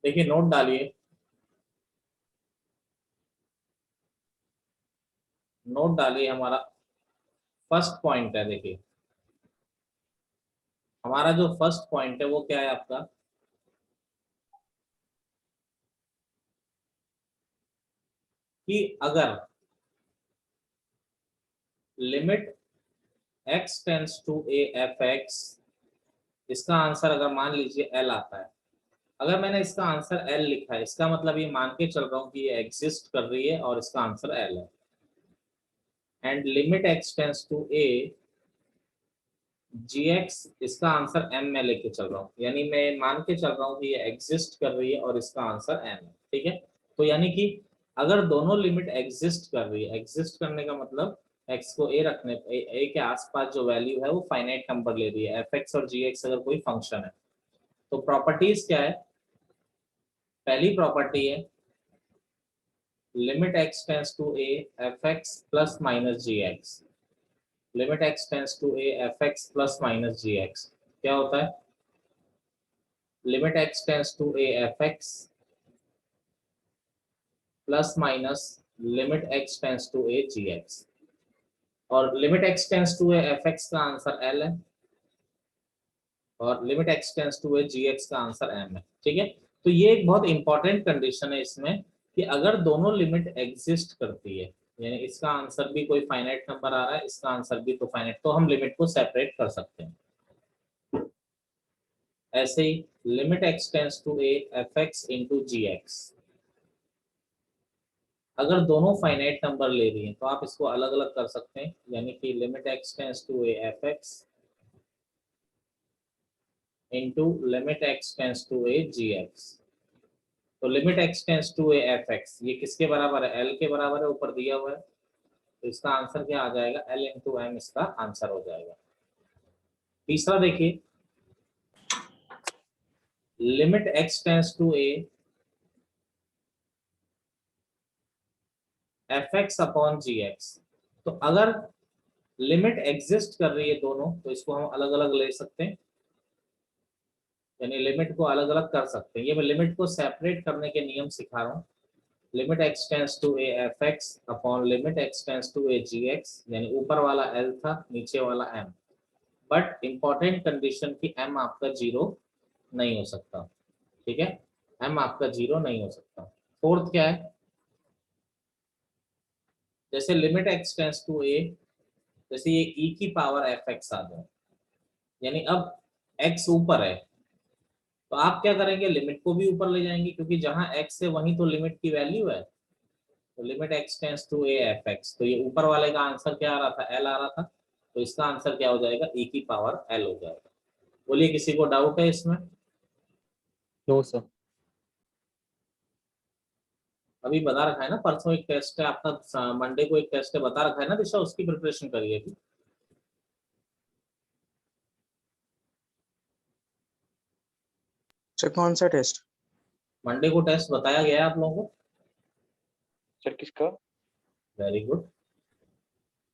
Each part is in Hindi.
देखिए नोट डालिए, नोट डालिए। हमारा फर्स्ट पॉइंट है, देखिए हमारा जो फर्स्ट पॉइंट है वो क्या है आपका, कि अगर limit x tends to a f x, इसका आंसर अगर मान लीजिए l आता है, अगर मैंने इसका आंसर l लिखा है, इसका मतलब ये मान के चल रहा हूं कि ये एग्जिस्ट कर रही है और इसका आंसर l है। And limit x tends to a gx, इसका आंसर m में लेके चल रहा हूँ, यानी मैं मान के चल रहा हूँ कि ये एग्जिस्ट कर रही है और इसका आंसर m है। ठीक है, तो यानी कि अगर दोनों लिमिट एग्जिस्ट कर रही है, एग्जिस्ट करने का मतलब x को a के आसपास जो वैल्यू है वो फाइनाइट नंबर ले रही है, fx और gx अगर कोई फंक्शन है, तो प्रॉपर्टीज क्या है। पहली प्रॉपर्टी है limit x tends to a fx plus minus gx, limit x tends to a fx plus minus gx क्या होता है, limit x tends to a fx plus minus limit x tends to a gx, और limit x tends to a fx का आंसर l है और limit x tends to a gx का आंसर m है। ठीक है, तो ये एक बहुत इंपॉर्टेंट कंडीशन है इसमें कि अगर दोनों लिमिट एग्जिस्ट करती है, यानी इसका आंसर भी कोई फाइनाइट नंबर आ रहा है, इसका आंसर भी तो फाइनाइट, तो हम लिमिट को सेपरेट कर सकते हैं। ऐसे ही limit x tends to a fx into gx, अगर दोनों फाइनाइट नंबर ले रही हैं तो आप इसको अलग अलग कर सकते हैं, यानी कि limit x tends to a fx into limit x tends to a gx। तो limit x tends to a fx ये किसके बराबर है, l के बराबर है, ऊपर दिया हुआ है, तो इसका आंसर क्या आ जाएगा, l इंटू m इसका आंसर हो जाएगा। तीसरा देखिए, limit x tends to a fx upon gx, तो अगर लिमिट एग्जिस्ट कर रही है दोनों, तो इसको हम अलग अलग ले सकते हैं, यानी लिमिट को अलग अलग कर सकते हैं। ये मैं लिमिट को सेपरेट करने के नियम सिखा रहा हूँ। Limit x tends to a fx upon limit x tends to a gx, यानी ऊपर वाला l था, नीचे वाला m, बट इंपॉर्टेंट कंडीशन की m आपका जीरो नहीं हो सकता। ठीक है, m आपका जीरो नहीं हो सकता। फोर्थ क्या है, जैसे limit x tends to a, जैसे ये e की पावर fx आ जाए, यानी अब x ऊपर है, तो आप क्या करेंगे, लिमिट को भी ऊपर ले जाएंगे, क्योंकि जहां x है वहीं तो लिमिट की वैल्यू है। तो limit x tends to a fx, तो ये ऊपर वाले का आंसर क्या आ रहा था, l आ रहा था, तो इसका आंसर क्या हो जाएगा, e की पावर l हो जाएगा। बोलिए किसी को डाउट है इसमें? No sir. अभी बता रखा है ना, परसों एक टेस्ट है आपका, मंडे को एक टेस्ट है, बता रखा है ना दिशा, उसकी प्रिपरेशन करिए अभी। सर कौन सा टेस्ट? मंडे को टेस्ट बताया गया है आप लोगों को? सर किसका? Very good.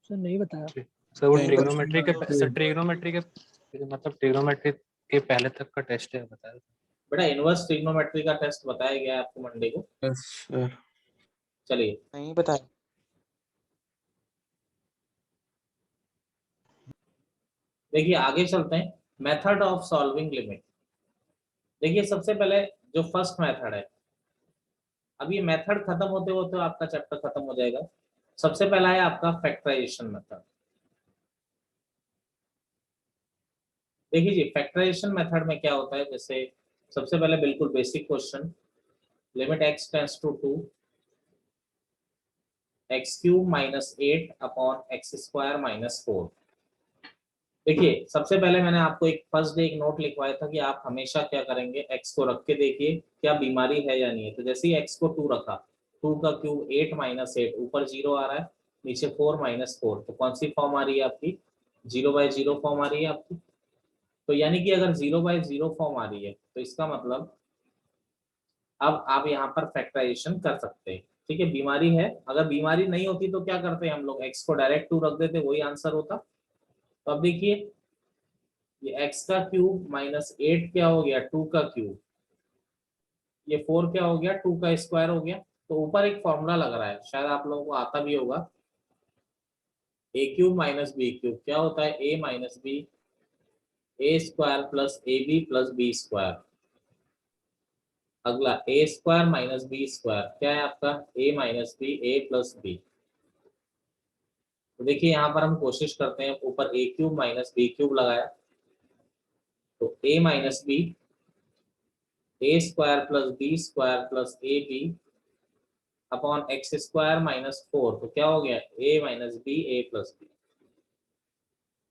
सर नहीं बताया सर वो नहीं, ट्रिग्नोमेट्री के बता- सर ट्रिग्नोमेट्री के मतलब ट्रिग्नोमेट्री के पहले तक का टेस्ट है, बताया। बेटा इनवर्स ट्रिग्नोमेट्री का टेस्ट बताया गया है आपको मंडे को। Yes sir. चलिए नहीं बताया। देखिए आगे चलते हैं, मेथड ऑफ सॉल्विंग लिमिट। देखिए सबसे पहले जो फर्स्ट मेथड है, अब ये मेथड खत्म होते होते आपका चैप्टर खत्म हो जाएगा। सबसे पहला है आपका फैक्टराइजेशन मेथड। देखिए जी फैक्टराइजेशन मेथड में क्या होता है, जैसे सबसे पहले बिल्कुल basic question, limit x tends to 2 x cube minus 8 upon x square minus 4। देखिए सबसे पहले मैंने आपको एक फर्स्ट डे एक नोट लिखवाया था कि आप हमेशा क्या करेंगे, x को रख के देखिए क्या बीमारी है या नहीं है। तो जैसे ही x को 2 रखा, 2 का क्यूब 8 माइनस 8, ऊपर 0 आ रहा है, नीचे 4 माइनस 4, तो कौन सी फॉर्म आ रही है आपकी, 0/0 फॉर्म आ रही है आपकी। तो यानी कि अगर 0/0 फॉर्म आ रही है तो इसका मतलब अब आप यहाँ पर फैक्टराइजेशन कर सकते हैं। ठीक है, बीमारी है, अगर बीमारी नहीं होती तो क्या करते हैं हम लोग, x को डायरेक्ट 2 रख देते, वही आंसर होता। तो अब देखिए ये x का क्यूब माइनस 8 क्या हो गया, 2 का क्यूब, ये 4 क्या हो गया, 2 का स्क्वायर हो गया। तो ऊपर एक फॉर्मूला लग रहा है, शायद आप लोगों को आता भी होगा, A cube minus B cube क्या होता है, A minus B, A square plus A B plus B square. अगला A square minus B square क्या है आपका, A minus B A plus B. तो देखिए यहाँ पर हम कोशिश करते हैं, ऊपर A cube minus B cube लगाया, तो A minus B A square plus B square plus A B upon x square minus 4, तो क्या हो गया, ए minus B A plus B.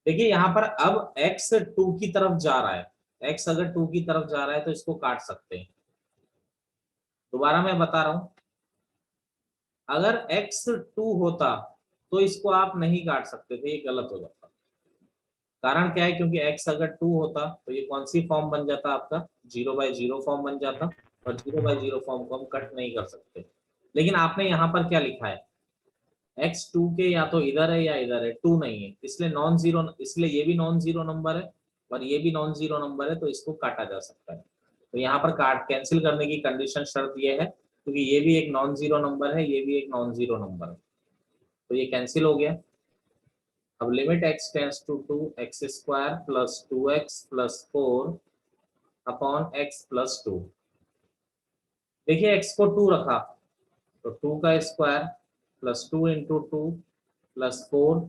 देखिए यहाँ पर अब x 2 की तरफ जा रहा है, x अगर 2 की तरफ जा रहा है तो इसको काट सकते हैं। दोबारा मैं बता रहा हूं, अगर x 2 होता तो इसको आप नहीं काट सकते थे, ये गलत हो जाता। कारण क्या है, क्योंकि x अगर 2 होता तो ये कौन सी फॉर्म बन जाता आपका, 0/0 फॉर्म बन जाता, और 0/0 फॉर्म को हम कट नहीं कर सकते। लेकिन आपने यहाँ पर क्या लिखा है, x 2 के या तो इधर है या इधर है, 2 नहीं है, इसलिए नॉन जीरो, इसलिए ये भी नॉन जीरो नंबर है और ये भी नॉन जीरो नंबर है, तो इसको काटा जा सकता है। तो यहाँ पर काट कैंसिल करने की कंडीशन शर्त ये है, क्योंकि ये भी एक नॉन जीरो नंबर है, ये भी एक नॉन जीरो नंबर है, तो ये कैंसिल हो गया। अब limit x tends to 2 x square plus 2x plus 4 upon x plus 2। देखिए x को 2 रखा, तो 2 का square plus 2 into 2 plus 4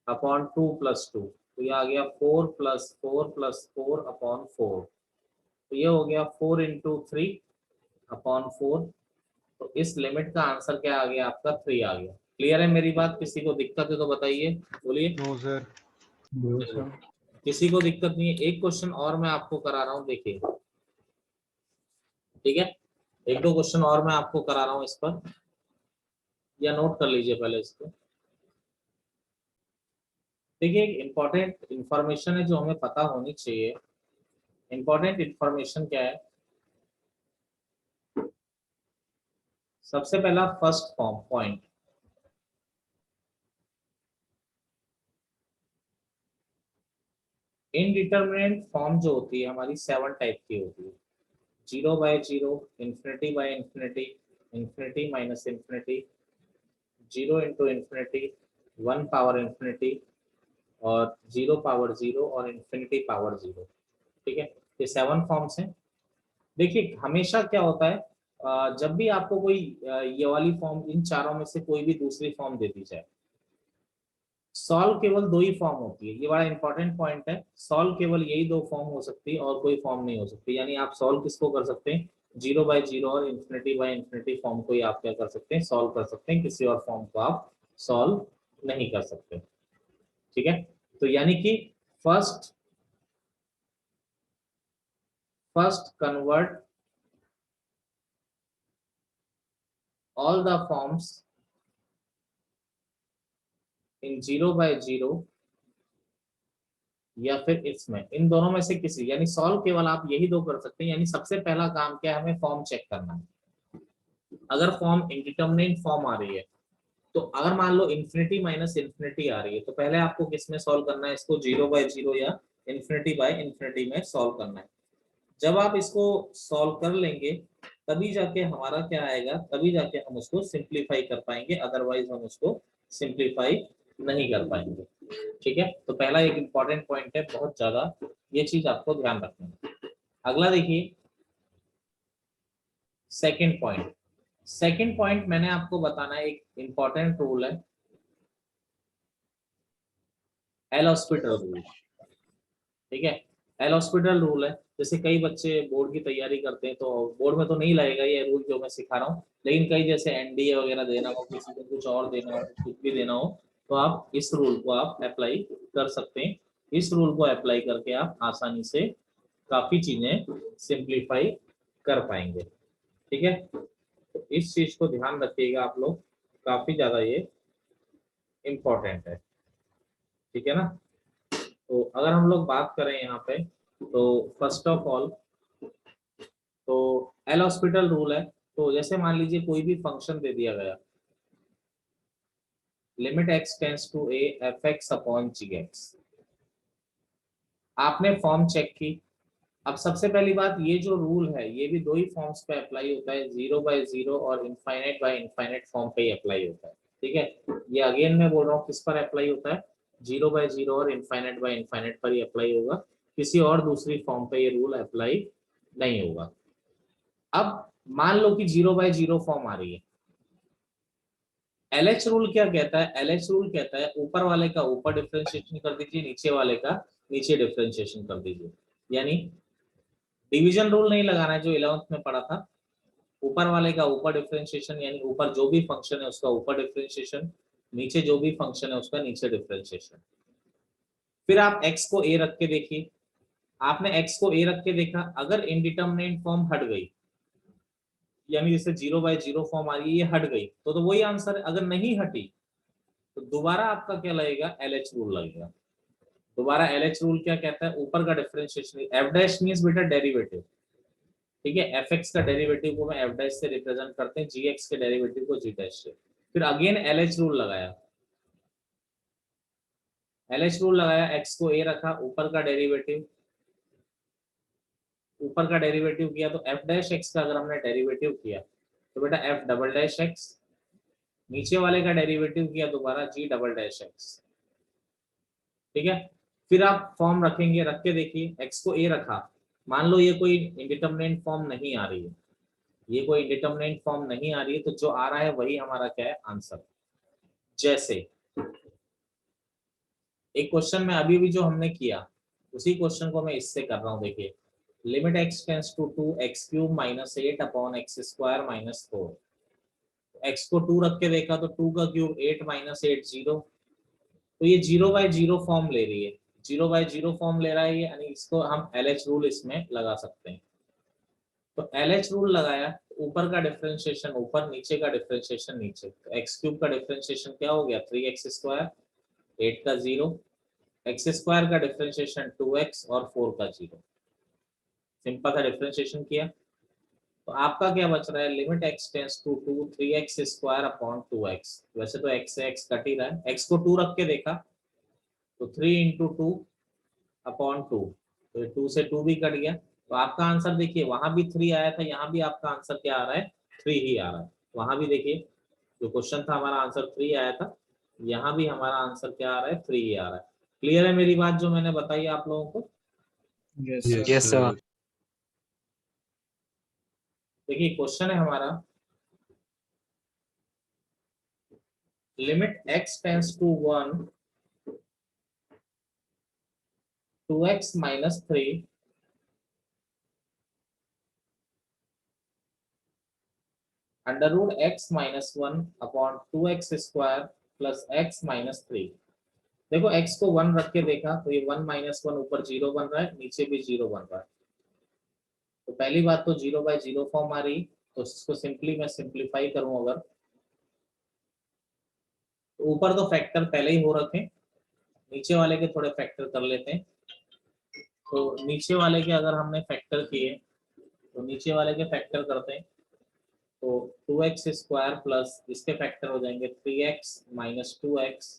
upon 2 plus 2, तो ये आ गया 4 प्लस 4 प्लस 4 अपॉन 4, तो ये हो गया 4 इंटू 3 अपॉन 4। तो इस लिमिट का आंसर क्या आ गया आपका, 3 आ गया। क्लियर है मेरी बात, किसी को दिक्कत है तो बताइए, बोलिए। No sir. किसी को दिक्कत नहीं है। एक क्वेश्चन और मैं आपको करा रहा हूँ, देखिए, ठीक है, एक दो क्वेश्चन और मैं आपको करा रहा हूँ इस पर, या नोट कर लीजिए पहले इसको। देखिए एक इंपॉर्टेंट इंफॉर्मेशन है जो हमें पता होनी चाहिए। इंपॉर्टेंट इंफॉर्मेशन क्या है, सबसे पहला first form point, indeterminate form जो होती है हमारी 7 टाइप की होती है, 0/0, infinity infinity, infinity minus infinity, 0 into infinity, 1 power infinity, और 0 पावर 0 और इंफिनिटी पावर 0। ठीक है, ये 7 फॉर्म्स हैं। देखिए हमेशा क्या होता है, जब भी आपको कोई ये वाली फॉर्म, इन चारों में से कोई भी दूसरी फॉर्म दे दी जाए, सॉल्व केवल 2 ही फॉर्म होती है, ये बड़ा इंपॉर्टेंट पॉइंट है। सॉल्व केवल यही 2 फॉर्म हो सकती है और कोई फॉर्म नहीं हो सकती। यानी आप सॉल्व किसको कर सकते हैं, 0/0 और इंफिनिटी/इंफिनिटी फॉर्म को ही आप क्या कर सकते हैं, सॉल्व कर सकते हैं, किसी और फॉर्म को आप सॉल्व नहीं कर सकते। ठीक है, तो यानी कि first convert all the forms in 0/0, या फिर इसमें इन दोनों में से किसी, यानी सॉल्व केवल आप यही 2 कर सकते हैं। यानी सबसे पहला काम क्या है, हमें फॉर्म चेक करना है। अगर फॉर्म इंडिटरमिनेट फॉर्म आ रही है, तो अगर मान लो इंफिनिटी माइनस इंफिनिटी आ रही है, तो पहले आपको किस में सॉल्व करना है, इसको 0/0 या इंफिनिटी/इंफिनिटी में सॉल्व करना है। जब आप इसको सॉल्व कर लेंगे तभी जाके हमारा क्या आएगा, तभी जाके हम उसको सिंप्लीफाई कर पाएंगे, अदरवाइज हम उसको सिंप्लीफाई नहीं कर पाएंगे। ठीक है, तो पहला एक इंपॉर्टेंट पॉइंट है, बहुत ज्यादा ये चीज आपको ध्यान रखना है। अगला देखिए सेकंड पॉइंट मैंने आपको बताना है, एक इंपॉर्टेंट रूल है, एल हॉस्पिटल रूल। ठीक है, एल हॉस्पिटल रूल है। जैसे कई बच्चे बोर्ड की तैयारी करते हैं, तो बोर्ड में तो नहीं लगेगा ये रूल जो मैं सिखा रहा हूँ, लेकिन कई जैसे एनडीए वगैरह देना हो, किसी को कुछ और देना हो, कुछ भी देना हो, तो आप इस रूल को आप अप्लाई कर सकते हैं। इस रूल को अप्लाई करके आप आसानी से काफी चीजें सिंप्लीफाई कर पाएंगे। ठीक है, तो इस चीज को ध्यान रखिएगा आप लोग, काफी ज्यादा ये इम्पोर्टेंट है। ठीक है ना, तो अगर हम लोग बात करें यहाँ पे, तो फर्स्ट ऑफ ऑल तो एल हॉस्पिटल रूल है। तो जैसे मान लीजिए कोई भी फंक्शन दे दिया गया, limit x tends to a f(x) upon g(x), आपने फॉर्म चेक की। अब सबसे पहली बात, ये जो रूल है ये भी दो ही फॉर्म्स पे अप्लाई होता है, 0/0 और इनफाइनाइट बाय इनफाइनाइट फॉर्म पे ही अप्लाई होता है। ठीक है, ये अगेन मैं बोल रहा हूँ किस पर अप्लाई होता है, 0/0 और इनफाइनाइट बाय इनफाइनाइट पर ही अप्लाई होगा, किसी और दूसरी फॉर्म पे ये रूल अप्लाई नहीं होगा। अब मान लो कि 0/0 फॉर्म आ रही है, LH रूल क्या कहता है, LH रूल कहता है ऊपर वाले का ऊपर डिफरेंशिएशन कर दीजिए, नीचे वाले का नीचे डिफरेंशिएशन कर दीजिए। यानी डिवीजन रूल नहीं लगाना है जो 11th में पढ़ा था, ऊपर वाले का ऊपर डिफरेंशिएशन, यानी ऊपर जो भी फंक्शन है उसका ऊपर डिफरेंशिएशन, नीचे जो भी फंक्शन है उसका नीचे डिफरेंशिएशन। फिर आप x को a रख के देखिए, आपने x को a रख के देखा, अगर इनडिटरमिनेट फॉर्म हट गई, यानी जैसे 0/0 फॉर्म आ रही है ये हट गई, तो वही आंसर है। अगर नहीं हटी तो दोबारा आपका क्या लगेगा, LH रूल लगेगा। दोबारा LH रूल क्या कहता है, ऊपर का डिफरेंशिएशन, f डैश मींस बेटा डेरिवेटिव, ठीक है, fx का डेरिवेटिव को मैं f डैश से रिप्रेजेंट करते हैं, gx के डेरिवेटिव को g डैश से। फिर अगेन LH रूल लगाया, LH रूल लगाया, x को a रखा, ऊपर का डेरिवेटिव, ऊपर का डेरिवेटिव किया तो f डैश x का अगर हमने डेरिवेटिव किया तो बेटा f डबल डैश x, नीचे वाले का डेरिवेटिव किया दोबारा g डबल डैश x। ठीक है, फिर आप फॉर्म रखेंगे, रख के देखिए, x को a रखा, मान लो ये कोई इंडिटरमिनेट फॉर्म नहीं आ रही है, ये कोई इंडिटरमिनेट फॉर्म नहीं आ रही है, तो जो आ रहा है वही हमारा क्या है, आंसर। जैसे एक क्वेश्चन में अभी भी जो हमने किया उसी क्वेश्चन को मैं इससे कर रहा हूं, देखिए, limit x tends to 2x³ - 8 upon x² - 4, x को 2 रख के देखा तो 2 का क्यूब 8 - 8 0, तो ये 0/0 फॉर्म ले रही है, 0/0 फॉर्म ले रहा है ये, यानी इसको हम LH रूल इसमें लगा सकते हैं। तो LH रूल लगाया, ऊपर का डिफरेंशिएशन ऊपर, नीचे का डिफरेंशिएशन नीचे, तो x³ का डिफरेंशिएशन क्या हो गया, 3x², 8 का 0, x² का डिफरेंशिएशन 2x और 4 का 0। सिंपल सा डिफरेंशिएशन किया तो आपका क्या बच रहा है, limit x tends to 2 3x² upon 2x। वैसे तो x से x कट ही रहा है, x को 2 रख के देखा तो 3 × 2 अपॉन 2, तो 2 से 2 भी कट गया, तो आपका आंसर देखिए, वहां भी 3 आया था, यहाँ भी आपका आंसर क्या आ रहा है, 3 ही आ रहा है। वहां भी देखिए जो क्वेश्चन था हमारा आंसर 3 आया था, यहाँ भी हमारा आंसर क्या आ रहा है, 3 ही आ रहा है। क्लियर है मेरी बात जो मैंने बताई आप लोगों को? Yes sir. देखिए क्वेश्चन है हमारा, limit x tends to 1 2x - 3 √x - 1 upon 2x² plus x - 3। देखो x को 1 रख के देखा तो ये 1 - 1 ऊपर 0 बन रहा है, नीचे भी 0 बन रहा है। तो पहली बात तो 0/0 फॉर्म आ रही, तो इसको सिंपली मैं सिंप्लीफाई करूं अगर, तो ऊपर तो फैक्टर पहले ही हो रखे, नीचे वाले के थोड़े फैक्टर कर लेते हैं। तो नीचे वाले के अगर हमने फैक्टर किए तो नीचे वाले के फैक्टर करते हैं, तो 2x² प्लस इसके फैक्टर हो जाएंगे 3x - 2x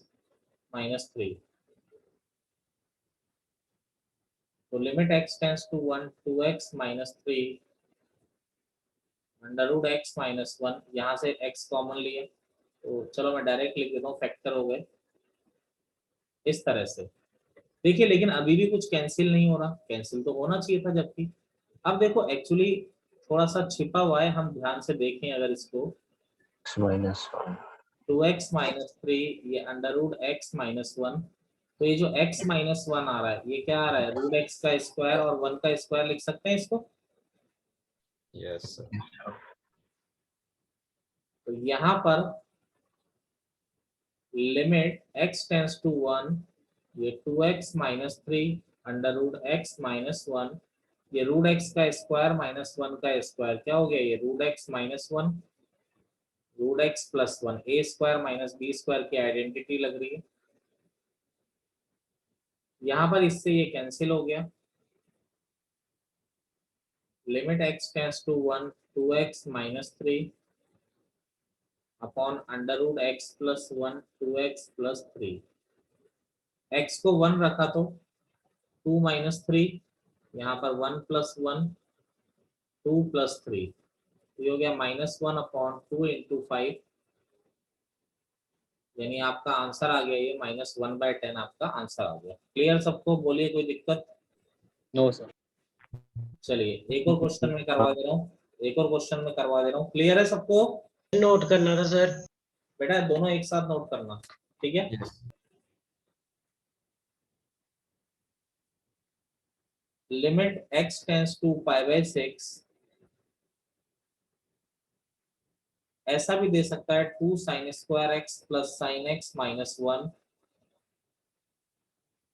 - 3। तो limit x tends to 1 2x - 3 √x - 1, यहाँ से x कॉमन लिए, तो चलो मैं डायरेक्ट लिख देता हूँ, फैक्टर हो गए इस तरह से। देखिए लेकिन अभी भी कुछ कैंसिल नहीं हो रहा, कैंसिल तो होना चाहिए था जबकि। अब देखो एक्चुअली थोड़ा सा छिपा हुआ है, हम ध्यान से देखें अगर इसको, -1 2x - 3 ये √x - 1, तो ये जो x - 1 आ रहा है ये क्या आ रहा है, √x का स्क्वायर और 1 का स्क्वायर लिख सकते हैं इसको। Yes sir. तो यहाँ पर लिमिट x टेंड्स टू 1, ये 2x - 3 √x - 1, ये √x का स्क्वायर माइनस 1 का स्क्वायर क्या हो गया, ये √x - 1 √x + 1, a² - b² की आइडेंटिटी लग रही है। यहाँ पर इससे ये कैंसिल हो गया, limit x tends to 1 2x - 3 upon √x + 1 2x + 3। x को 1 रखा तो 2 - 3 यहाँ पर 1 + 1 2 + 3, ये हो गया -1/2 × 5, यानी आपका आंसर आ गया ये -1/10 आपका आंसर आ गया। क्लियर सबको? बोलिए कोई दिक्कत? No sir. चलिए एक और क्वेश्चन में करवा दे रहा हूँ, एक और क्वेश्चन में करवा दे रहा हूँ। क्लियर है सबको? नोट करना था सर। बेटा दोनों एक साथ नोट करना, ठीक है? Yes. Limit x tends to π/6, ऐसा भी दे सकता है 2 sin² x + sin x - 1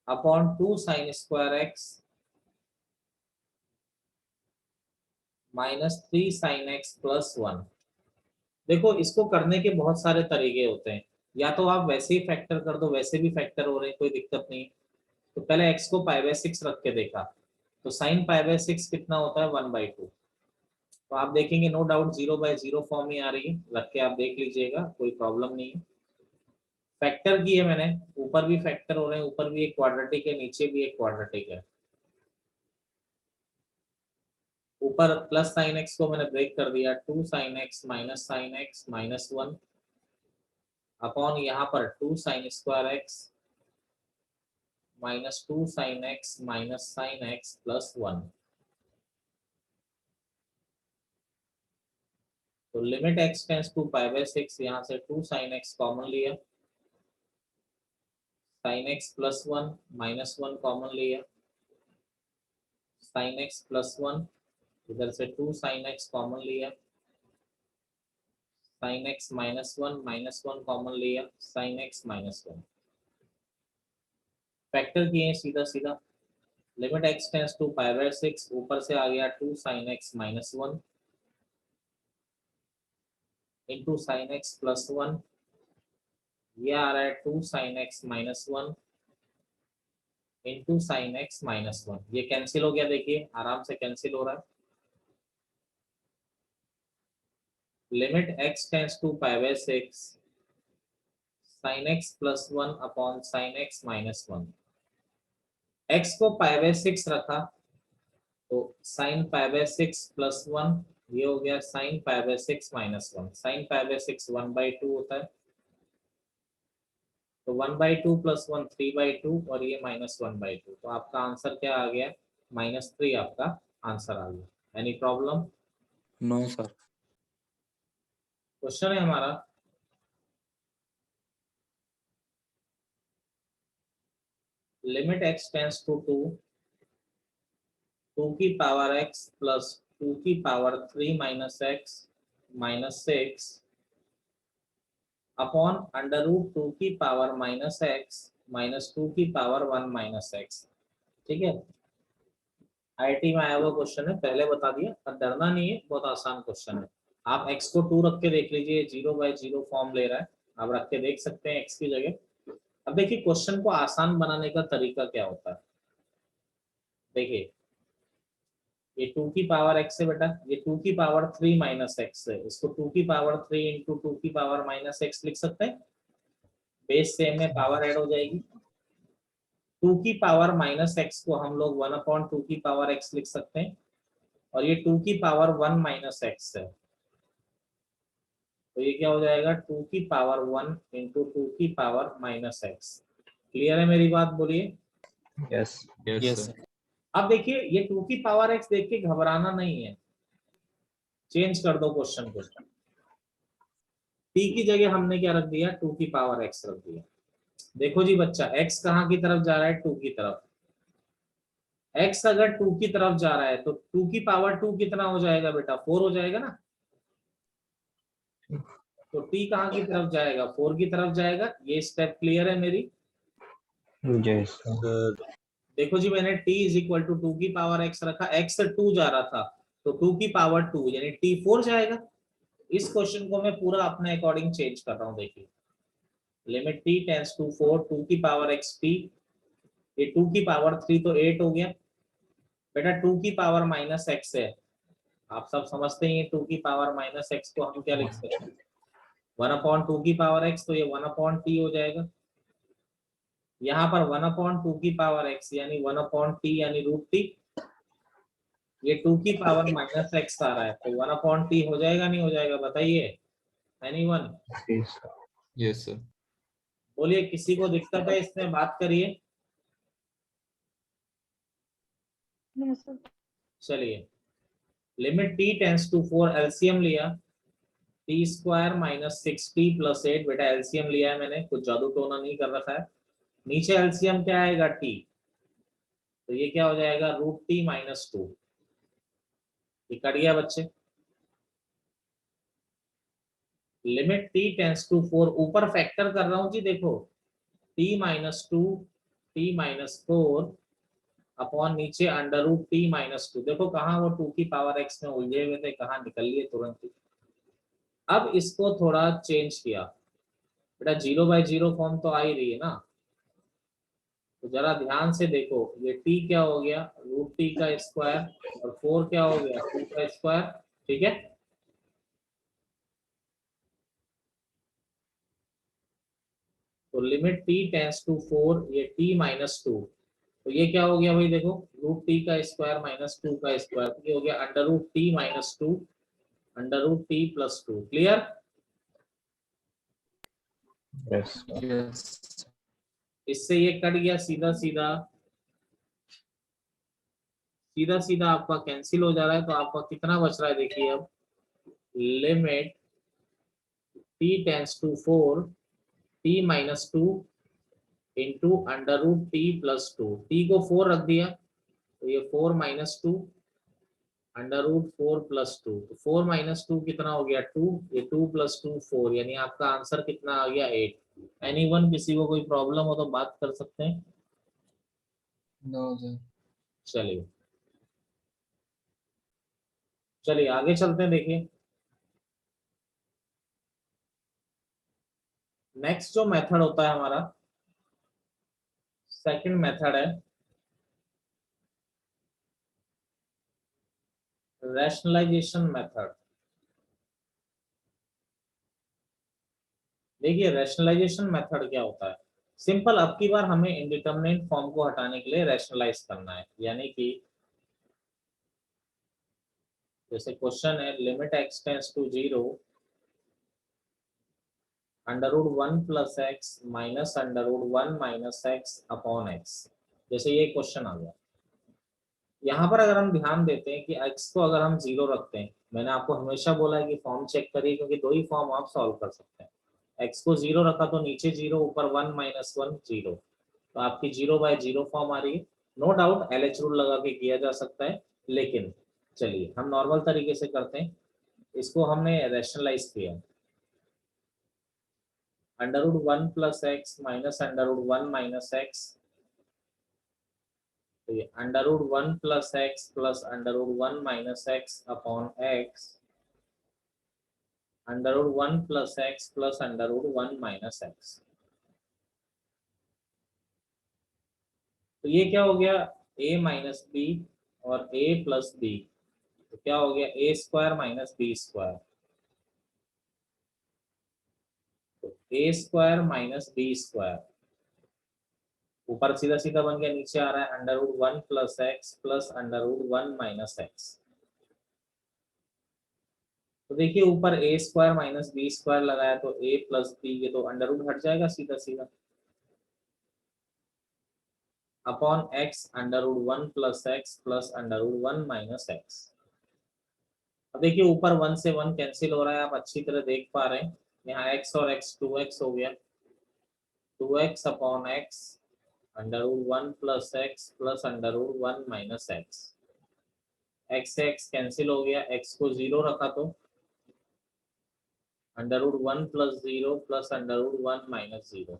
upon 2 sin² x -3 sin x + 1। देखो इसको करने के बहुत सारे तरीके होते हैं, या तो आप वैसे ही फैक्टर कर दो, वैसे भी फैक्टर हो रहे हैं, कोई दिक्कत नहीं। तो पहले x को π/6 रख के देखा, तो sin π/6 कितना होता है 1/2। तो आप देखेंगे नो डाउट 0/0 फॉर्म ही आ रही है, रख के आप देख लीजिएगा, कोई प्रॉब्लम नहीं है। फैक्टर किए मैंने, ऊपर भी फैक्टर हो रहे हैं, ऊपर भी एक क्वाड्रेटिक है, नीचे भी एक क्वाड्रेटिक है। ऊपर प्लस sin x को मैंने ब्रेक कर दिया, 2 sin x - sin x - 1 upon यहाँ पर 2 sin² x -2 sin x - sin x + 1। तो लिमिट x टेंड्स टू π/6, यहाँ से 2 sin x कॉमन लिया, sin x + 1 -1 कॉमन लिया, sin x + 1, इधर से 2 sin x कॉमन लिया, sin x - 1 -1 कॉमन लिया, sin x - 1 फैक्टर किए सीधा सीधा। लिमिट x टेंड्स टू π/6, ऊपर से आ गया 2 sin x - 1 into sin x + 1, ये आ रहा है 2 sin x - 1 into sin x - 1। ये कैंसिल हो गया, देखिए आराम से कैंसिल हो रहा है। Limit x tends to π/6, sin x + 1 upon sin x - 1। x को π/6 रखा तो sin π/6 + 1, ये हो गया sin π/6 - 1। sin π/6 1/2 होता है, तो 1/2 + 1 3/2 और ये -1/2, तो आपका आंसर क्या आ गया? -3 आपका आंसर आ गया। Any problem? No, sir. Question है हमारा, लिमिट x टेंड्स टू 2 की पावर x + 2 की पावर 3 - x - 6 अपॉन √2 की पावर -x - 2 की पावर 1 - x। ठीक है, आईआईटी में आया हुआ क्वेश्चन है, पहले बता दिया, पर डरना नहीं है, बहुत आसान क्वेश्चन है। आप x को 2 रख के देख लीजिए, 0/0 फॉर्म ले रहा है, आप रख के देख सकते हैं x की जगह। अब देखिए क्वेश्चन को आसान बनाने का तरीका क्या होता है। देखिए ये 2 की पावर x है बेटा, ये 2 की पावर 3 - x है, इसको 2 की पावर 3 इंटू 2 की पावर -x लिख सकते हैं, बेस सेम में पावर ऐड हो जाएगी। 2 की पावर -x को हम लोग 1/2 की पावर x लिख सकते हैं, और ये 2 की पावर 1 - x है, तो ये क्या हो जाएगा 2 की पावर 1 इंटू 2 की पावर -x। क्लियर है मेरी बात? बोलिए। Yes. Yes, yes sir. Sir. अब देखिए ये 2 की पावर x देख के घबराना नहीं है, चेंज कर दो क्वेश्चन को। t की जगह हमने क्या रख दिया, 2 की पावर x रख दिया। देखो जी बच्चा, x कहाँ की तरफ जा रहा है, 2 की तरफ। x अगर 2 की तरफ जा रहा है तो 2 की पावर 2 कितना हो जाएगा बेटा, 4 हो जाएगा ना। तो t कहाँ की तरफ जाएगा, 4 की तरफ जाएगा। ये स्टेप क्लियर है मेरी? Yes. देखो जी मैंने t = 2 की पावर x रखा, x 2 जा रहा था, तो 2 की पावर 2 यानी t 4 जाएगा। इस क्वेश्चन को मैं पूरा अपने अकॉर्डिंग चेंज कर रहा हूँ। देखिए लिमिट t टेंड्स टू 4, 2 की पावर x t, ये 2 की पावर 3 तो 8 हो गया बेटा। 2 की पावर -x है, आप सब समझते हैं 2 की पावर -x को हम क्या लिख सकते हैं, 1/2 की पावर x, तो ये 1/t हो जाएगा। यहाँ पर 1/2 की पावर x यानी 1/t यानी √t, ये 2 की पावर माइनस एक्स आ रहा है, तो 1/t हो जाएगा नहीं हो जाएगा, बताइए एनीवन? Yes. Yes, sir. बोलिए, किसी को दिक्कत है इसमें, बात करिए। चलिए, limit t tends to 4, LCM लिया, t square minus 6t plus 8, बेटा एलसीएम लिया है मैंने, कुछ जादू टोना नहीं कर रखा है। नीचे एलसीएम क्या आएगा, t, तो ये क्या हो जाएगा, √t-2। ये कट गया बच्चे। लिमिट t टेंस टू 4, ऊपर फैक्टर कर रहा हूं जी, देखो t-2 t-4 अपॉन नीचे √t-2। देखो कहाँ वो 2 की पावर x में उलझे हुए थे, कहाँ निकल लिए तुरंत ही। अब इसको थोड़ा चेंज किया, बेटा 0/0 फॉर्म तो आ ही रही है ना, तो जरा ध्यान से देखो, ये t क्या हो गया, √t का स्क्वायर, और 4 क्या हो गया, 2 का स्क्वायर, ठीक है। तो लिमिट t टेंस टू 4, ये t-2, तो ये क्या हो गया भाई, देखो √t का स्क्वायर माइनस 2 का स्क्वायर, तो ये हो गया √t-2 √t+2। Clear? Yes. Yes. इससे ये कट गया, सीधा सीधा सीधा सीधा आपका कैंसिल हो जा रहा है, तो आपका कितना बच रहा है, देखिए अब limit t tends to 4 t-2 into √t+2, t को 4 रख दिया, तो ये 4-2 √4+2, तो 4-2 कितना हो गया, 2, ये 2+2 4, यानी आपका आंसर कितना आ गया, 8। एनीवन, किसी को कोई प्रॉब्लम हो तो बात कर सकते हैं। No, sir. चलिए चलिए आगे चलते हैं। देखिए नेक्स्ट जो मेथड होता है हमारा, सेकंड मेथड है रैशनलाइजेशन मेथड। देखिए रैशनलाइजेशन मेथड क्या होता है, सिंपल, अब की बार हमें इंडिटरमिनेट फॉर्म को हटाने के लिए रैशनलाइज करना है, यानी कि जैसे क्वेश्चन है limit x tends to 0 √1 + x minus √1 - x upon x, जैसे ये क्वेश्चन आ गया। यहाँ पर अगर हम ध्यान देते हैं कि x को अगर हम 0 रखते हैं, मैंने आपको हमेशा बोला है कि फॉर्म चेक करिए, क्योंकि दो ही फॉर्म आप सॉल्व कर सकते हैं। x को 0 रखा तो नीचे 0, ऊपर 1 - 1 0, तो आपकी 0/0 फॉर्म आ रही है। नो डाउट LH रूल लगा के किया जा सकता है, लेकिन चलिए हम नॉर्मल तरीके से करते हैं। इसको हमने रैशनलाइज किया, √1 + x माइनस √1 - x, तो ये √1 + x plus √1 - x upon x, √1 + x plus √1 - x। तो ये क्या हो गया, a - b और a + b, तो क्या हो गया, a² - b², तो a² - b², ऊपर सीधा सीधा बन गया, नीचे आ रहा है √1 + x प्लस √1 - x। तो देखिए ऊपर a² - b² लगाया, तो a + b, ये तो अंडर रूट हट जाएगा सीधा सीधा, upon x √1 + x plus √1 - x। अब देखिए ऊपर 1 से 1 कैंसिल हो रहा है, आप अच्छी तरह देख पा रहे हैं, यहाँ x और x 2x हो गया, 2x upon x √1 + x plus √1 - x, x से x कैंसिल हो गया, x को 0 रखा तो √1 + 0 प्लस √1 - 0,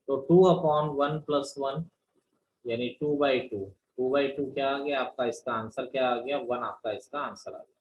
तो 2 अपॉन 1 + 1 यानी 2/2, 2/2 क्या आ गया आपका, इसका आंसर क्या आ गया, 1 आपका इसका आंसर आ गया।